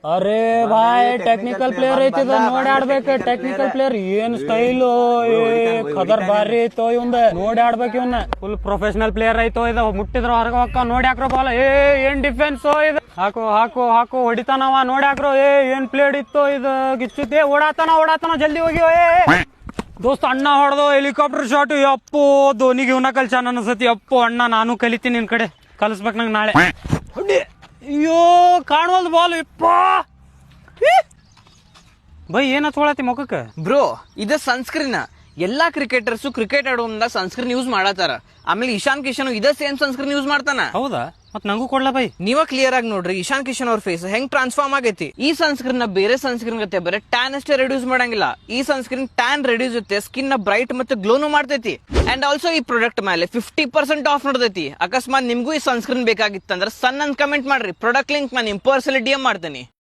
ಅರೆ Bhai technical player ಐತಿ ನೋಡಿ ಆಡ್ಬೇಕು. ಟೆಕ್ನಿಕಲ್ ಪ್ಲೇಯರ್ ಏನ್ ಸ್ಟೈಲು ಖದರ್ ಬಾರಿ ಐತೋ ಇವಂದ. ನೋಡಿ ಆಡ್ಬೇಕು ಇವನ್ನ. ಫುಲ್ ಪ್ರೊಫೆಷನಲ್ ಪ್ಲೇಯರ್ ಐತೋ ಇದು. ಮುಟ್ಟಿದ್ರ ಹೊರಗ ಹೊಕ್ಕ ನೋಡಿ ಹಾಕ್ರೋ ಬಾಲ. ಏನ್ ಡಿಫೆನ್ಸ್ ಇದು. ಹಾಕು ಹಾಕು ಹಾಕು ಹೊಡಿತಾನವ ನೋಡಿ ಹಾಕ್ರೋ. ಏನ್ ಪ್ಲೇಡ್ ಇತ್ತು ಇದು. ಗಿಚ್ಚುತ್ತೆ ಓಡಾತಾನ ಜಲ್ದಿ ಹೋಗಿ. ದೋಸ್ತ ಅಣ್ಣ ಹೊಡೆದು ಹೆಲಿಕಾಪ್ಟರ್ ಶಾಟ್. ಅಪ್ಪು ಧೋನಿಗೆ ಇವನ ಕಲ್ಚಾನ ಅನ್ಸತಿ. ಅಪ್ಪು ಅಣ್ಣ ನಾನು ಕಲಿತೀನಿ ನಿನ್ ಕಡೆ. ಕಲಿಸ್ಬೇಕು ನಂಗೆ ನಾಳೆ. ಅಯ್ಯೋ ಕಾಣವಲ್ದು ಬಾಲ್. ಇಪ್ಪ ಬೈ ಏನ ತೊಳತಿ ಮುಖಕ್ಕೆ. ಬ್ರೋ ಇದ ಸನ್ಸ್ಕ್ರೀನ್. ಎಲ್ಲಾ ಕ್ರಿಕೆಟರ್ಸ್ ಕ್ರಿಕೆಟ್ ಆಡೋ ಮುಂದಾಗ ಸನ್ಸ್ಕ್ರೀನ್ ಯೂಸ್ ಮಾಡತ್ತಾರ. ಆಮೇಲೆ ಇಶಾನ್ ಕಿಶನ್ ಇದ ಸೇಮ್ ಸನ್ಸ್ಕ್ರೀನ್ ಯೂಸ್ ಮಾಡ್ತಾನ. ಹೌದಾ? ಮತ್ ನಂಗೂ ಕೊಡ್ಲ ಬೈ. ನೀವ ಕ್ಲಿಯರ್ ಆಗಿ ನೋಡ್ರಿ ಇಶಾನ್ ಕಿಶನ್ ಅವ್ರ ಫೇಸ್ ಹೆಂಗ್ ಟ್ರಾನ್ಸ್ಫಾರ್ಮ್ ಆಗೈತಿ. ಈ ಸನ್ಸ್ಕ್ರೀನ್ ನ ಬೇರೆ ಸನ್ಸ್ಕ್ರೀನ್ ಗತ್ತೆ ಬರೀ ಟ್ಯಾನ್ ಅಷ್ಟೇ ರೆಡ್ಯೂಸ್ ಮಾಡಂಗಿಲ್ಲ. ಈ ಸನ್ಸ್ಕ್ರೀನ್ ಟ್ಯಾನ್ ರೆಡ್ಯೂಸ್ ಜೊತೆ ಸ್ಕಿನ್ ನ ಬ್ರೈಟ್ ಮತ್ತೆ ಗ್ಲೋನು ಮಾಡ್ತೈತಿ. ಅಂಡ್ ಆಲ್ಸೋ ಈ ಪ್ರಾಡಕ್ಟ್ ಮೇಲೆ 50% ಆಫ್ ನೋಡ್ತೈತಿ. ಅಕಸ್ಮಾತ್ ನಿಮ್ಗೂ ಈ ಸನ್ಸ್ಕ್ರೀನ್ ಬೇಕಾಗಿತ್ತಂದ್ರೆ ಸಣ್ಣ ಕಮೆಂಟ್ ಮಾಡ್ರಿ. ಪ್ರಾಡಕ್ಟ್ ಲಿಂಕ್ ನಾನು ಪರ್ಸನಲಿ DM ಮಾಡ್ತೇನೆ.